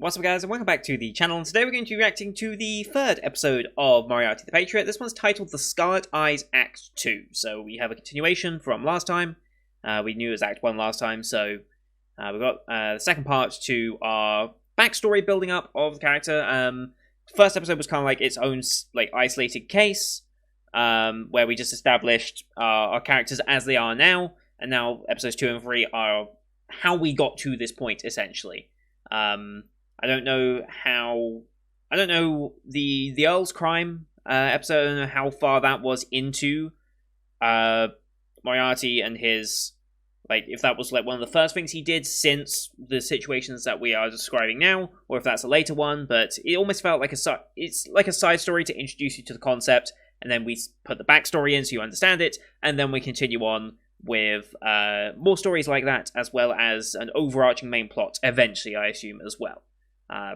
What's up guys and welcome back to the channel, and today we're going to be reacting to the third episode of Moriarty the Patriot. This one's titled The Scarlet Eyes Act 2, so we have a continuation from last time. We knew it was Act 1 last time, so we've got the second part to our backstory building up of the character. The first episode was kind of like its own isolated case, where we just established our characters as they are now, and now episodes 2 and 3 are how we got to this point, essentially. I don't know the Earl's Crime episode. I don't know how far that was into Moriarty and his, if that was one of the first things he did since the situations that we are describing now, or if that's a later one. But it almost felt like it's like a side story to introduce you to the concept, and then we put the backstory in so you understand it, and then we continue on with more stories like that, as well as an overarching main plot eventually, I assume, as well.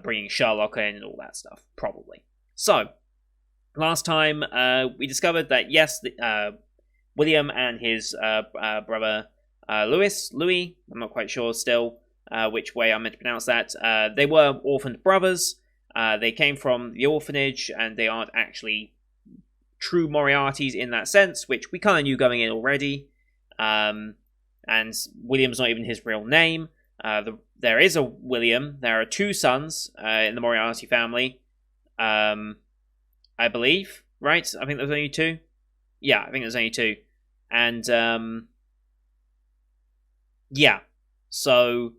Bringing Sherlock in and all that stuff, probably. So, last time we discovered that, yes, William and his brother Louis, I'm not quite sure still which way I'm meant to pronounce that, they were orphaned brothers. They came from the orphanage, and they aren't actually true Moriartys in that sense, which we kind of knew going in already. And William's not even his real name. There is a William. There are two sons in the Moriarty family. I believe, right? I think there's only two. Yeah, I think there's only two. And, yeah. So,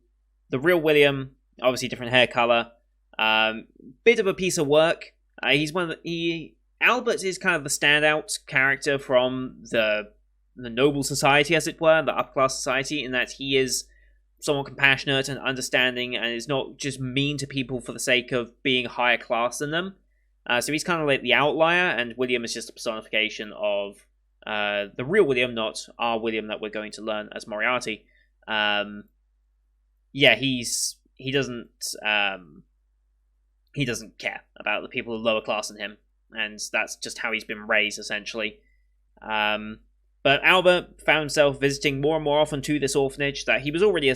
the real William, obviously different hair color. Bit of a piece of work. Albert is kind of the standout character from the noble society, as it were, the upper class society, in that he is somewhat compassionate and understanding, and is not just mean to people for the sake of being higher class than them. So he's kind of like the outlier, and William is just a personification of the real William, not our William that we're going to learn as Moriarty. Yeah, he doesn't care about the people lower class than him, and that's just how he's been raised, essentially. But Albert found himself visiting more and more often to this orphanage that he was already a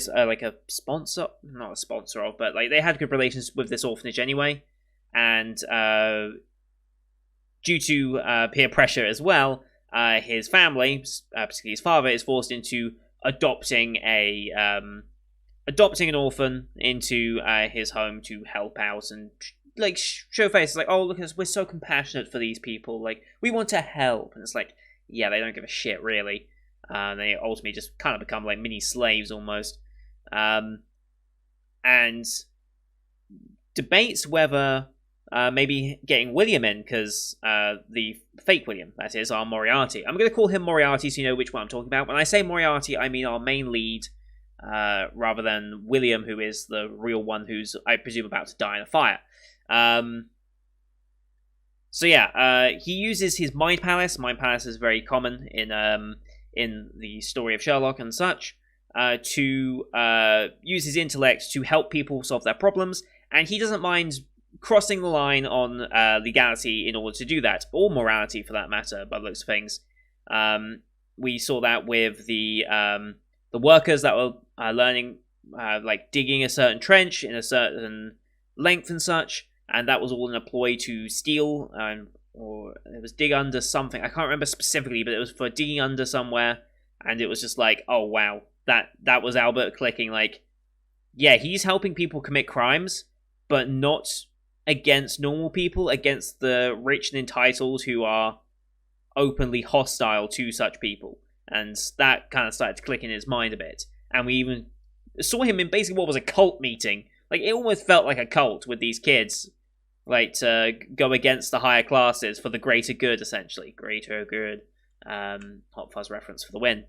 sponsor, not a sponsor of, but they had good relations with this orphanage anyway. And due to peer pressure as well, his family, particularly his father, is forced into adopting an orphan into his home to help out and show face. Oh, look at us, we're so compassionate for these people. We want to help, and it's yeah, they don't give a shit, really. They ultimately just kind of become mini slaves, almost. And debates whether maybe getting William in, because the fake William, that is, our Moriarty. I'm going to call him Moriarty so you know which one I'm talking about. When I say Moriarty, I mean our main lead, rather than William, who is the real one who's, I presume, about to die in a fire. So yeah, he uses his Mind Palace. Mind Palace is very common in the story of Sherlock and such, to use his intellect to help people solve their problems, and he doesn't mind crossing the line on legality in order to do that, or morality for that matter, by the looks of things. We saw that with the workers that were learning, digging a certain trench in a certain length and such. And that was all in a ploy to steal, or it was dig under something. I can't remember specifically, but it was for digging under somewhere. And it was just oh wow, that was Albert clicking. Yeah, he's helping people commit crimes, but not against normal people, against the rich and entitled who are openly hostile to such people. And that kind of started to click in his mind a bit. And we even saw him in basically what was a cult meeting. It almost felt like a cult with these kids. To go against the higher classes for the greater good, essentially. Greater good. Hot Fuzz reference for the win.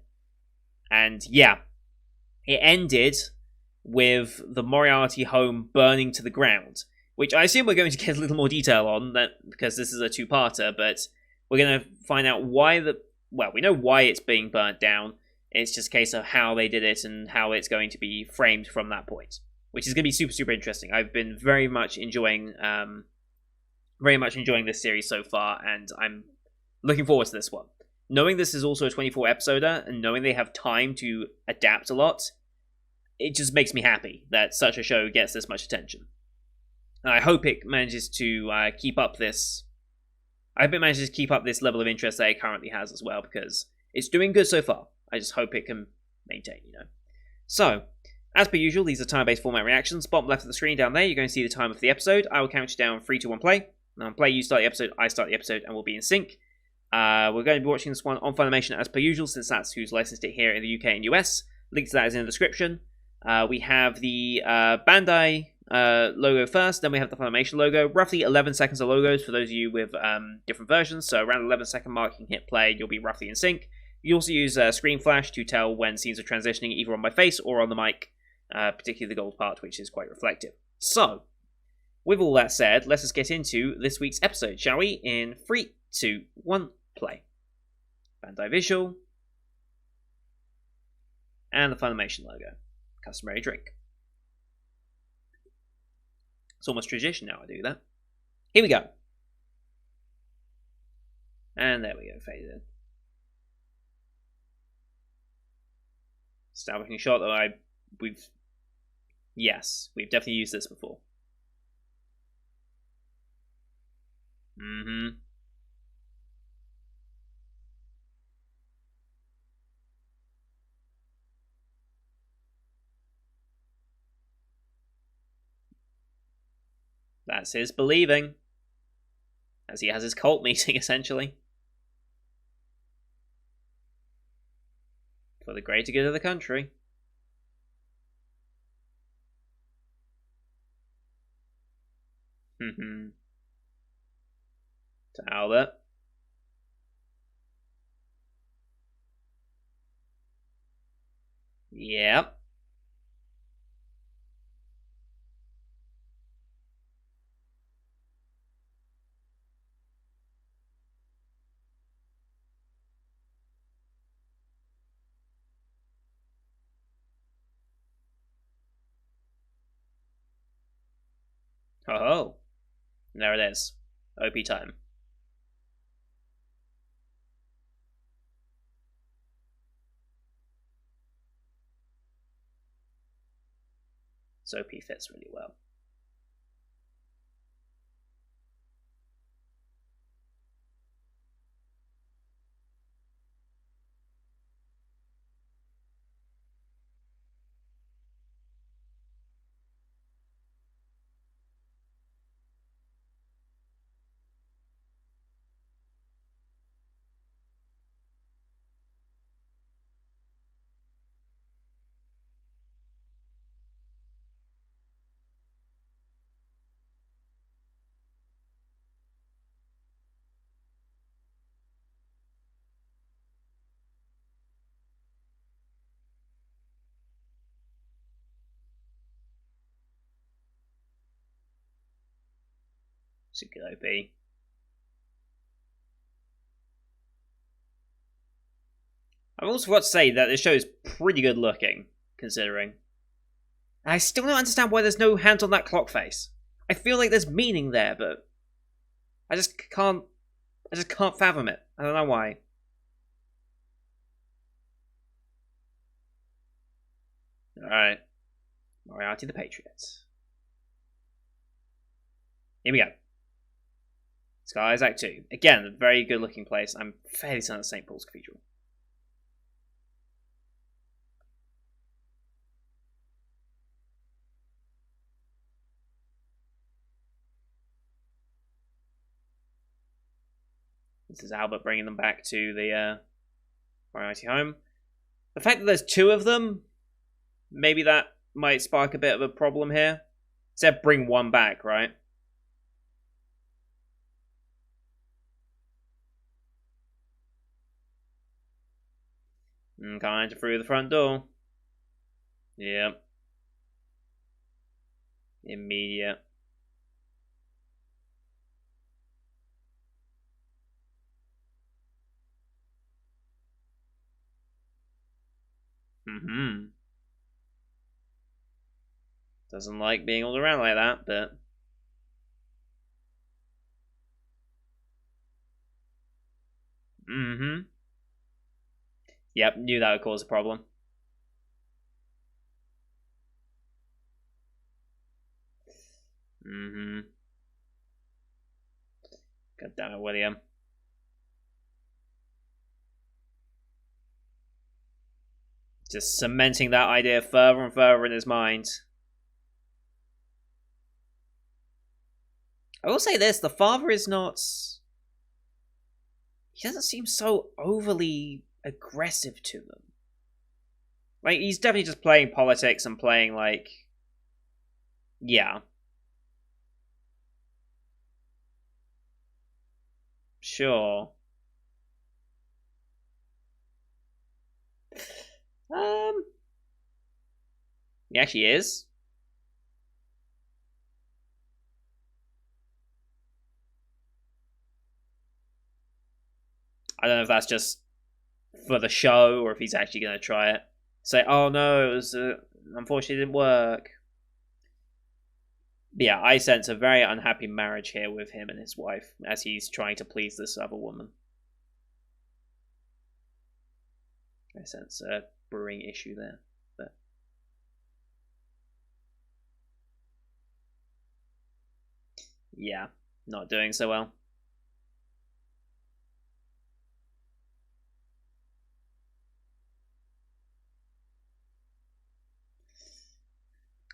And yeah, it ended with the Moriarty home burning to the ground, which I assume we're going to get a little more detail on, that because this is a two-parter, but we're going to find out why we know why it's being burnt down. It's just a case of how they did it and how it's going to be framed from that point, which is going to be super, super interesting. I've been very much enjoying this series so far, and I'm looking forward to this one. Knowing this is also a 24-episoder, and knowing they have time to adapt a lot, it just makes me happy that such a show gets this much attention. I hope it manages to keep up this. I hope it manages to keep up this level of interest that it currently has as well, because it's doing good so far. I just hope it can maintain, So, as per usual, these are time-based format reactions. Bottom left of the screen down there, you're going to see the time of the episode. I will count you down 3, 2, 1, play. And on play, you start the episode, I start the episode, and we'll be in sync. We're going to be watching this one on Funimation as per usual, since that's who's licensed it here in the UK and US. Link to that is in the description. We have the Bandai logo first, then we have the Funimation logo. Roughly 11 seconds of logos for those of you with different versions. So around 11-second mark, you can hit play, you'll be roughly in sync. You also use screen flash to tell when scenes are transitioning either on my face or on the mic, particularly the gold part, which is quite reflective. So, with all that said, let's just get into this week's episode, shall we? In 3, 2, 1, play. Bandai visual. And the Funimation logo. Customary drink. It's almost tradition now I do that. Here we go. And there we go, faded in. Establishing shot that we've definitely used this before. That's his believing. As he has his cult meeting, essentially. For the greater good of the country. To Albert. Yep. Oh, there it is. OP time. So OP fits really well. Super OP. I've also got to say that this show is pretty good looking, considering. I still don't understand why there's no hands on that clock face. I feel like there's meaning there, but I just can't fathom it. I don't know why. Alright. Moriarty the Patriot. Here we go. Skies Act 2. Again, a very good looking place. I'm fairly certain it's St. Paul's Cathedral. This is Albert bringing them back to the Moriarty home. The fact that there's 2 of them, maybe that might spark a bit of a problem here. Said bring 1 back, right? And can't enter through the front door. Yep. Immediate. Doesn't like being all around like that, but... Yep, knew that would cause a problem. Mm-hmm. God damn it, William. Just cementing that idea further and further in his mind. I will say this, the father is not... He doesn't seem so overly aggressive to them. Like, he's definitely just playing politics and playing, like... Yeah. Sure. He actually is. I don't know if that's just for the show or if he's actually going to try it. Say, oh no, it was unfortunately it didn't work. But yeah, I sense a very unhappy marriage here with him and his wife as he's trying to please this other woman. I sense a brewing issue there. But yeah, not doing so well.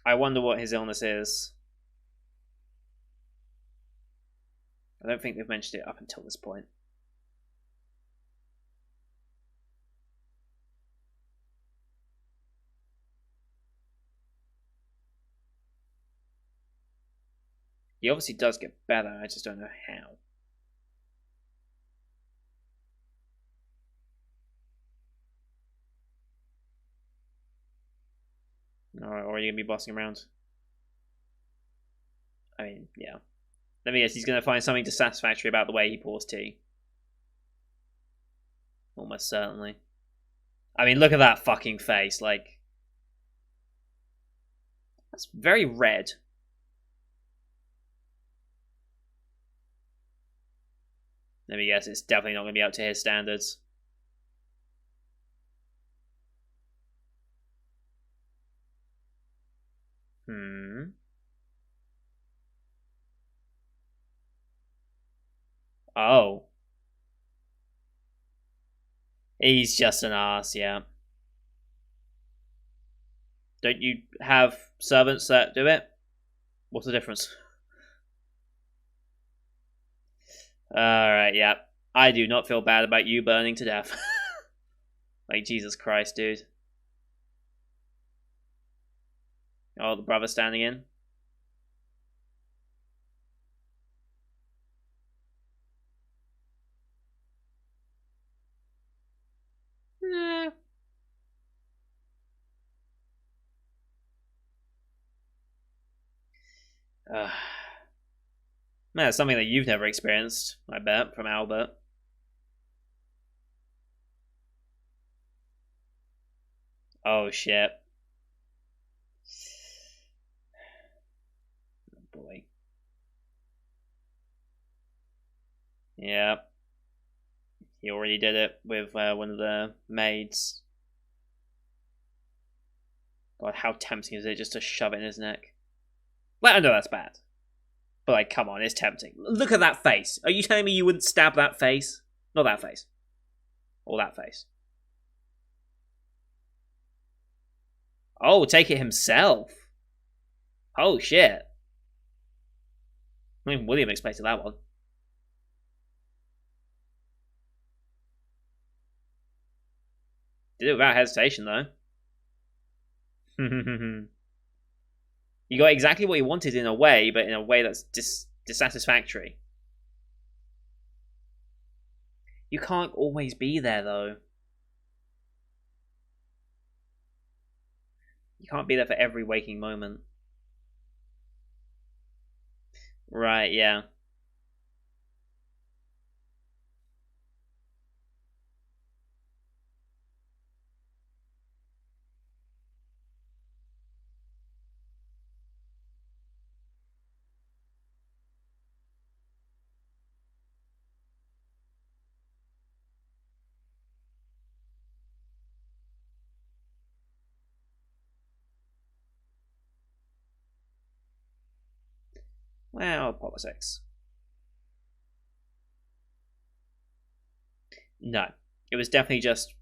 I wonder what his illness is. I don't think they've mentioned it up until this point. He obviously does get better, I just don't know how. Or are you going to be bossing around? I mean, yeah. Let me guess, he's going to find something dissatisfactory about the way he pours tea. Almost certainly. I mean, look at that fucking face. Like, that's very red. Let me guess, it's definitely not going to be up to his standards. Oh. He's just an ass, yeah. Don't you have servants that do it? What's the difference? Alright, yeah. I do not feel bad about you burning to death. Like, Jesus Christ, dude. Oh, the brother standing in. Nah. Man, it's something that you've never experienced, I bet, from Albert. Oh, shit. Oh, boy. Yeah. He already did it with one of the maids. God, how tempting is it just to shove it in his neck? Well, I know that's bad. But, like, come on, it's tempting. Look at that face. Are you telling me you wouldn't stab that face? Not that face. Or that face. Oh, take it himself. Oh, shit. I mean, William expected that one. Did it without hesitation, though. You got exactly what you wanted in a way, but in a way that's dissatisfactory. You can't always be there, though. You can't be there for every waking moment. Right, yeah. Well, politics. No. It was definitely just...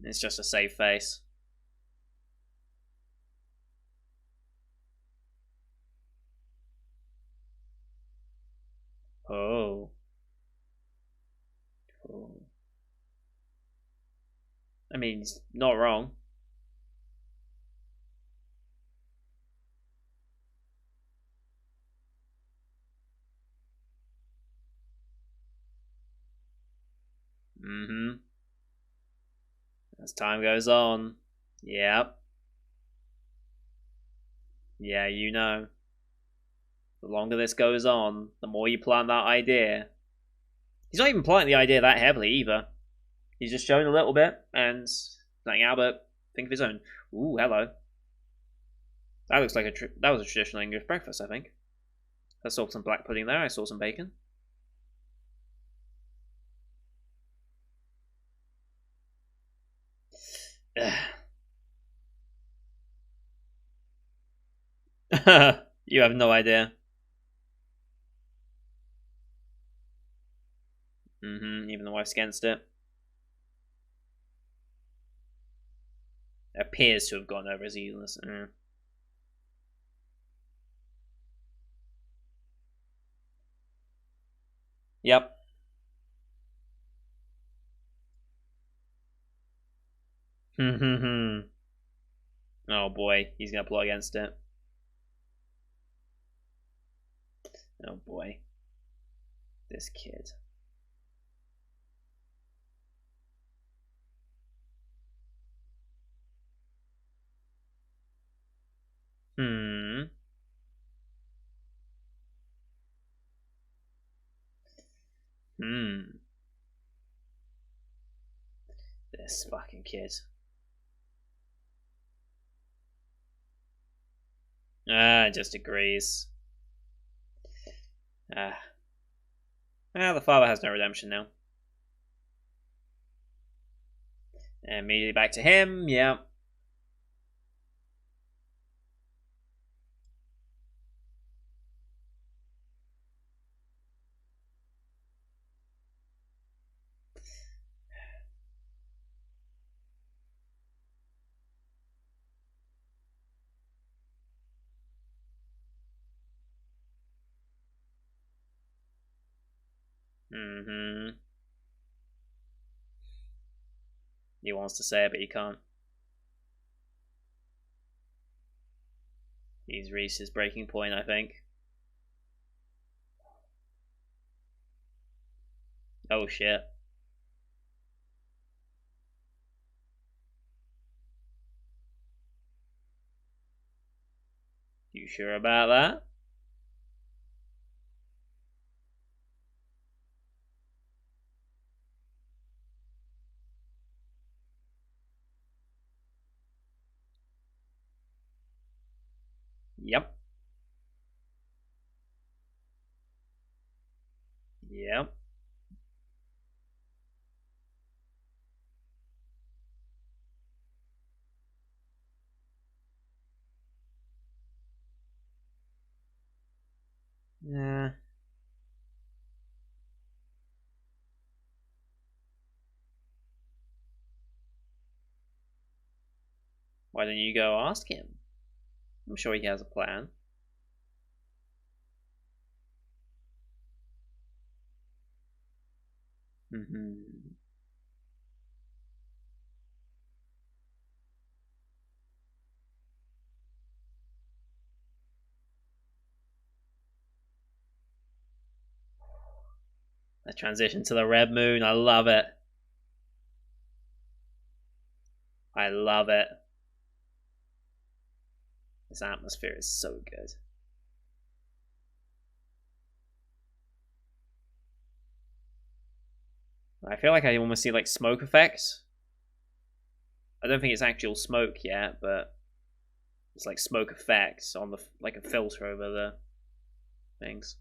It's just a save face. Oh. Oh. I mean, he's not wrong. Mm-hmm. As time goes on. Yep. Yeah, you know. The longer this goes on, the more you plant that idea. He's not even planting the idea that heavily either. He's just showing a little bit and letting Albert think of his own. Ooh, hello. That looks like that was a traditional English breakfast, I think. I saw some black pudding there. I saw some bacon. You have no idea. Even the wife's against it. Appears to have gone over his evilness. Yep. Oh boy, he's gonna plot against it. Oh boy. This kid. Hmm. Hmm. This fucking kid. Just agrees. The father has no redemption now. And immediately back to him, yeah. Mm-hmm. He wants to say it, but he can't. He's reached his breaking point, I think. Oh shit. You sure about that? Yep. Yep. Yeah. Why don't you go ask him? I'm sure he has a plan. Mm-hmm. The transition to the red moon, I love it. I love it. This atmosphere is so good. I feel like I almost see like smoke effects. I don't think it's actual smoke yet, but it's like smoke effects on the like a filter over the things.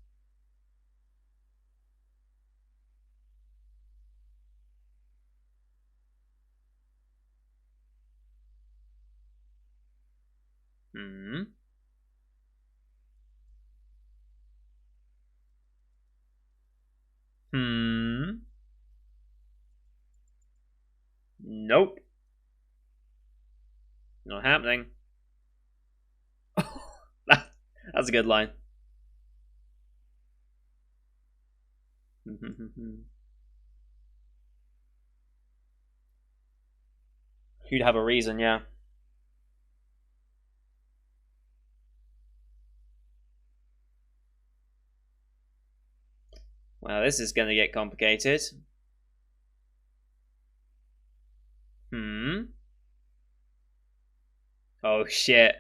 Hmm. Nope. Not happening. That's a good line. You'd have a reason, yeah. Well, this is going to get complicated. Oh, shit.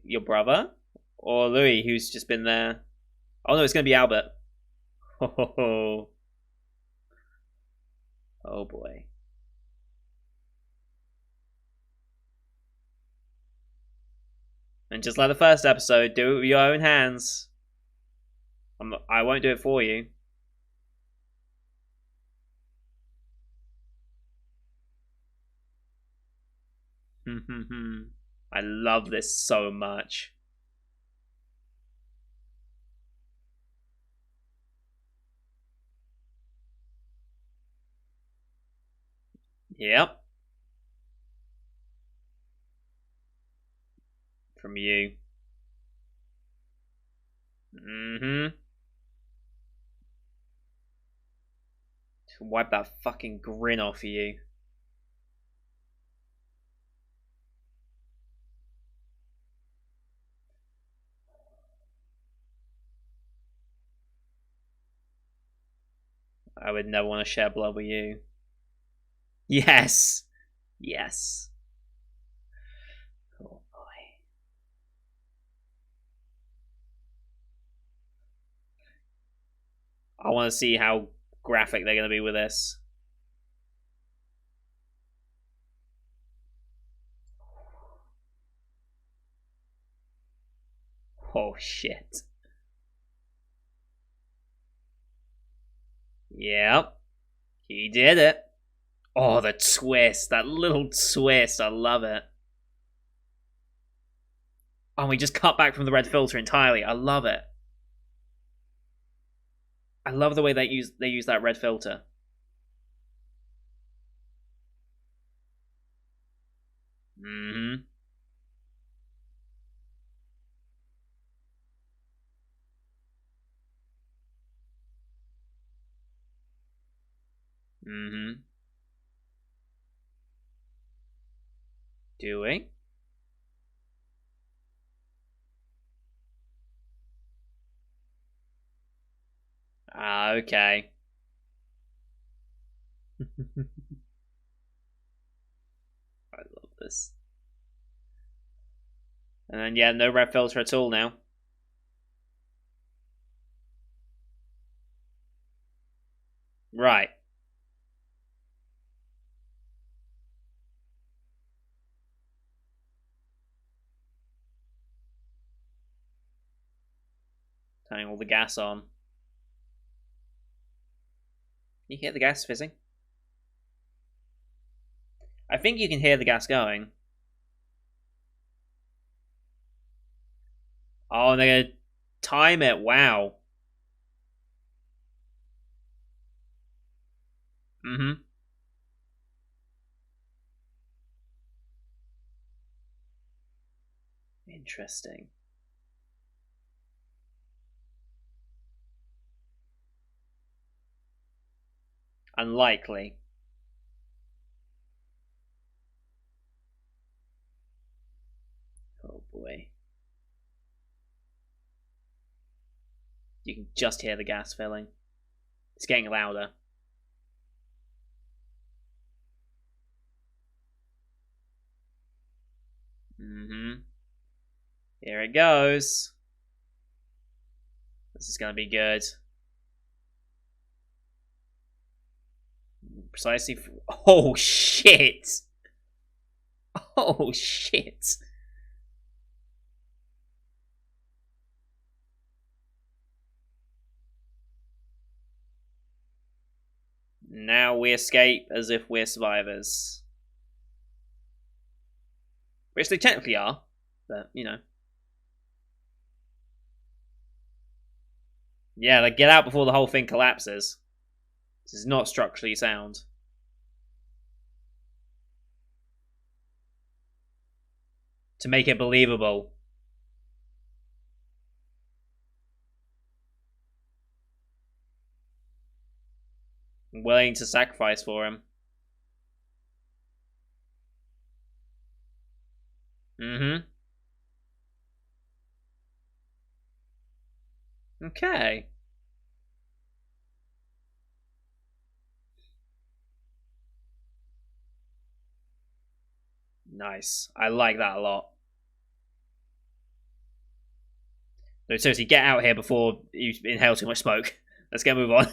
Your brother? Or Louis, who's just been there? Oh, no, it's going to be Albert. Oh, oh boy. And just like the first episode, do it with your own hands. I won't do it for you. I love this so much. Yep. From you. Wipe that fucking grin off of you. I would never want to share blood with you. Yes. Yes. Oh boy. I want to see how graphic they're going to be with this. Oh shit. Yep. He did it. Oh, the twist. That little twist. I love it. Oh, we just cut back from the red filter entirely. I love it. I love the way they use that red filter. Mm-hmm. Mm-hmm. Do we? Ah, okay. I love this. And then, yeah, no red filter at all now. Right. Turning all the gas on. You hear the gas fizzing? I think you can hear the gas going. Oh, and they're gonna time it. Wow. Mm-hmm. Interesting. Unlikely. Oh boy. You can just hear the gas filling. It's getting louder. Mm-hmm. Here it goes. This is gonna be good. Precisely. Oh shit! Oh shit! Now we escape as if we're survivors. Which they technically are, but you know. Yeah, like, get out before the whole thing collapses. This is not structurally sound. To make it believable. I'm willing to sacrifice for him. Mm-hmm. Okay. Nice. I like that a lot. No, seriously, get out here before you inhale too much smoke. Let's get move on.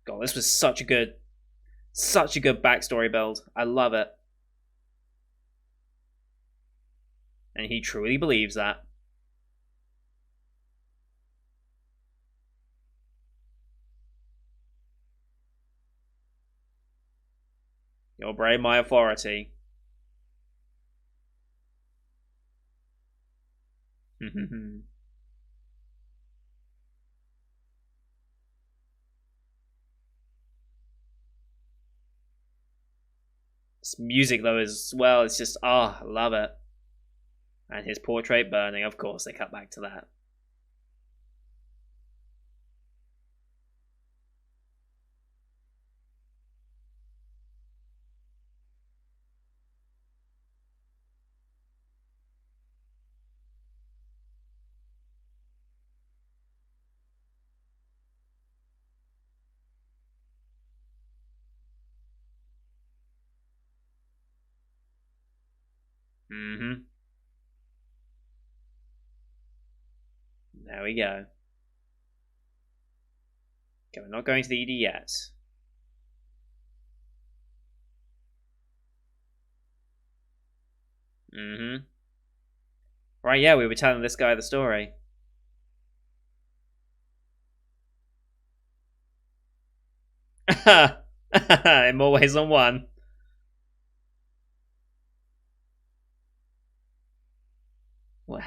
God, this was such a good backstory build. I love it. And he truly believes that. You'll obey my authority. This music, though, as well, it's just, I love it. And his portrait burning, of course, they cut back to that. Mm-hmm. There we go. Okay, we're not going to the ED yet. Mm-hmm. Right, yeah, we were telling this guy the story. In more ways than one. Well.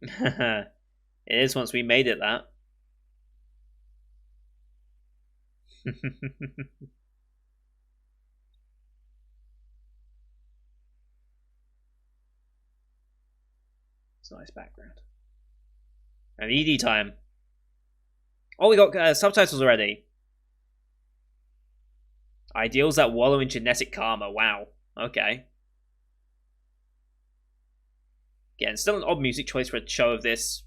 It is once we made it that. It's a nice background. And ED time. Oh, we got subtitles already. Ideals that wallow in genetic karma. Wow. Okay. Again, still an odd music choice for a show of this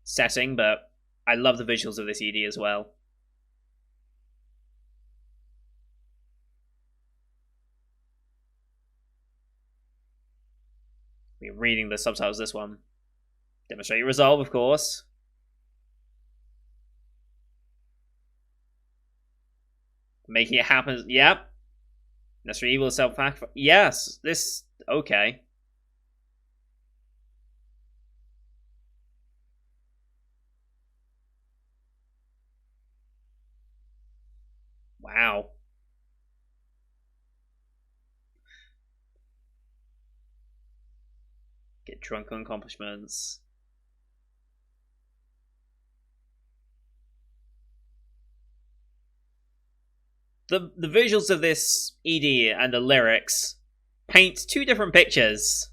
setting, but I love the visuals of this ED as well. We're reading the subtitles this one. Demonstrate your resolve, of course. Making it happen. Yep. Necessary evil is self-sacrifice. Yes. This. Okay. Wow. Get drunk on accomplishments. The visuals of this ED and the lyrics paint two different pictures.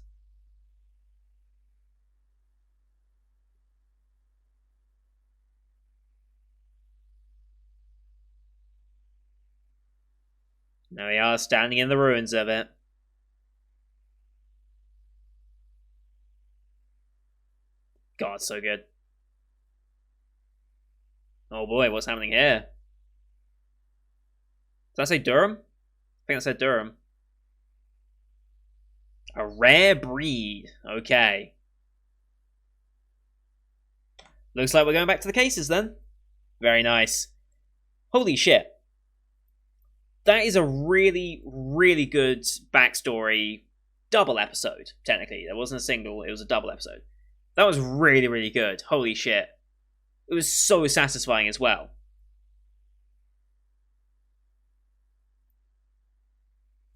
Now we are standing in the ruins of it. God, so good. Oh boy, what's happening here? Did I say Durham? I think I said Durham. A rare breed. Okay. Looks like we're going back to the cases then. Very nice. Holy shit. That is a really, really good backstory double episode, technically. There wasn't a single, it was a double episode. That was really, really good. Holy shit. It was so satisfying as well.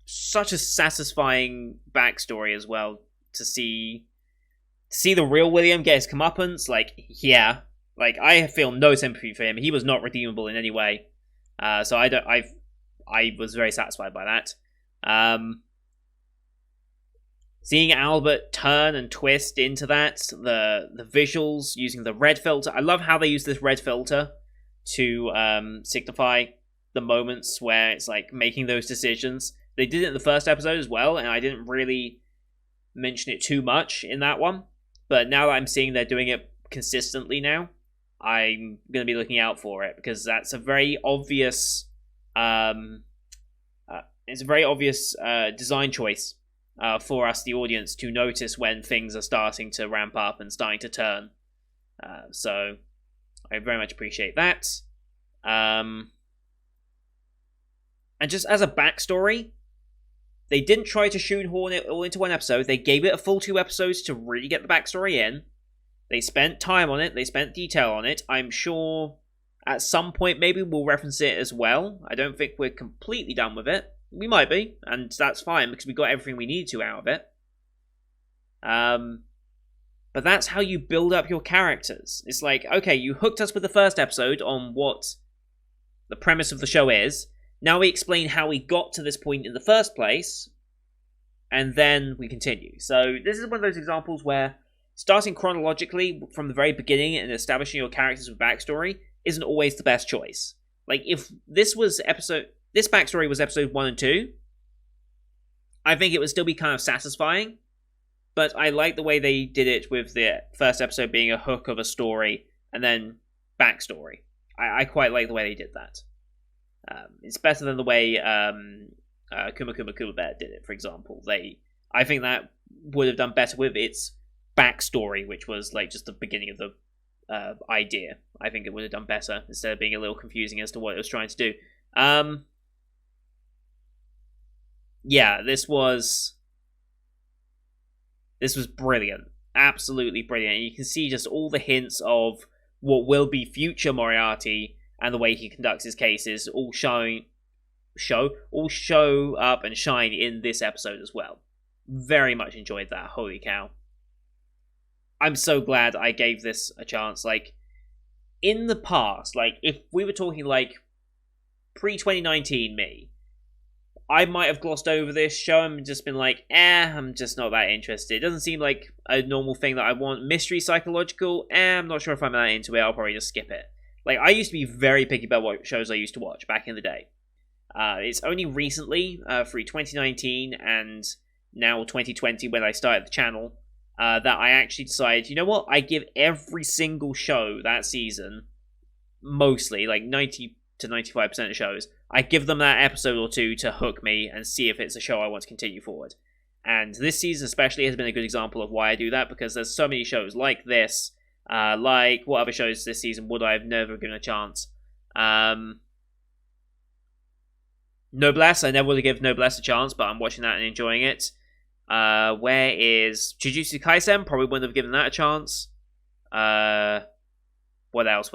So such a satisfying backstory as well to see the real William get his comeuppance. Like, yeah, like I feel no sympathy for him. He was not redeemable in any way. So I was very satisfied by that. Seeing Albert turn and twist into that, the visuals using the red filter. I love how they use this red filter to signify the moments where it's like making those decisions. They did it in the first episode as well, and I didn't really mention it too much in that one. But now that I'm seeing they're doing it consistently now, I'm going to be looking out for it, because that's a very obvious design choice for us, the audience, to notice when things are starting to ramp up and starting to turn. So I very much appreciate that. And just as a backstory, they didn't try to shoehorn it all into one episode. They gave it a full 2 episodes to really get the backstory in. They spent time on it. They spent detail on it. I'm sure at some point maybe we'll reference it as well. I don't think we're completely done with it. We might be, and that's fine because we got everything we needed to out of it. But that's how you build up your characters. It's like, okay, you hooked us with the first episode on what the premise of the show is. Now we explain how we got to this point in the first place, and then we continue. So this is one of those examples where starting chronologically from the very beginning and establishing your characters with backstory isn't always the best choice. Like, if this backstory was episode 1 and 2, I think it would still be kind of satisfying, but I like the way they did it with the first episode being a hook of a story and then backstory. I quite like the way they did that. It's better than the way Kuma Bear did it, for example. I think that would have done better with its backstory, which was like just the beginning of the idea. I think it would have done better instead of being a little confusing as to what it was trying to do. Yeah, this was brilliant. Absolutely brilliant. And you can see just all the hints of what will be future Moriarty and the way he conducts his cases all show up and shine in this episode as well. Very much enjoyed that. Holy cow. I'm so glad I gave this a chance. Like, in the past, like, if we were talking, like, pre-2019 me, I might have glossed over this show and just been like, I'm just not that interested. It doesn't seem like a normal thing that I want. Mystery, psychological, I'm not sure if I'm that into it. I'll probably just skip it. Like, I used to be very picky about what shows I used to watch back in the day. It's only recently, through 2019 and now 2020, when I started the channel, that I actually decided, you know what? I give every single show that season, mostly, like 90 to 95% of shows, I give them that episode or two to hook me and see if it's a show I want to continue forward. And this season especially has been a good example of why I do that, because there's so many shows like this. Like, what other shows this season would I have never given a chance? Noblesse, I never would have given Noblesse a chance, but I'm watching that and enjoying it. Where is Jujutsu Kaisen? Probably wouldn't have given that a chance. What else?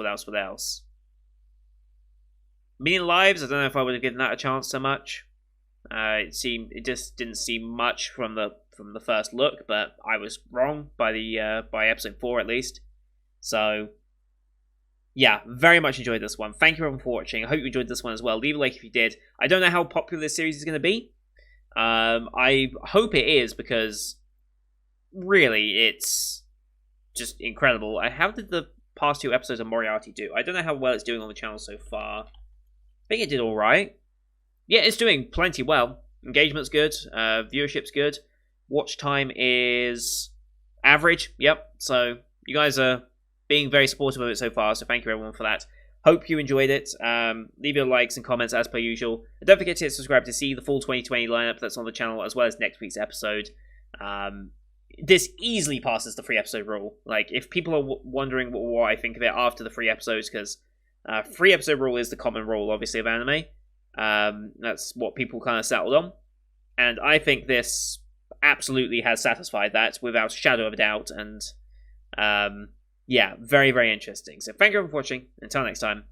Million Lives, I don't know if I would have given that a chance so much. It just didn't seem much from the first look, but I was wrong by episode 4 at least. So yeah, very much enjoyed this one. Thank you everyone for watching. I hope you enjoyed this one as well. Leave a like if you did. I don't know how popular this series is going to be. I hope it is, because really it's just incredible. How did the past 2 episodes of Moriarty do? I don't know how well it's doing on the channel so far. I think it did alright. Yeah, it's doing plenty well. Engagement's good. Viewership's good. Watch time is average. Yep. So you guys are being very supportive of it so far, so thank you everyone for that. Hope you enjoyed it. Leave your likes and comments as per usual. And don't forget to hit subscribe to see the full 2020 lineup that's on the channel, as well as next week's episode. This easily passes the 3-episode rule. Like, if people are wondering what I think of it after the 3 episodes, because 3-episode rule is the common rule, obviously, of anime. That's what people kind of settled on. And I think this absolutely has satisfied that without a shadow of a doubt. And yeah, very, very interesting. So thank you everyone for watching. Until next time,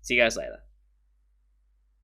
see you guys later.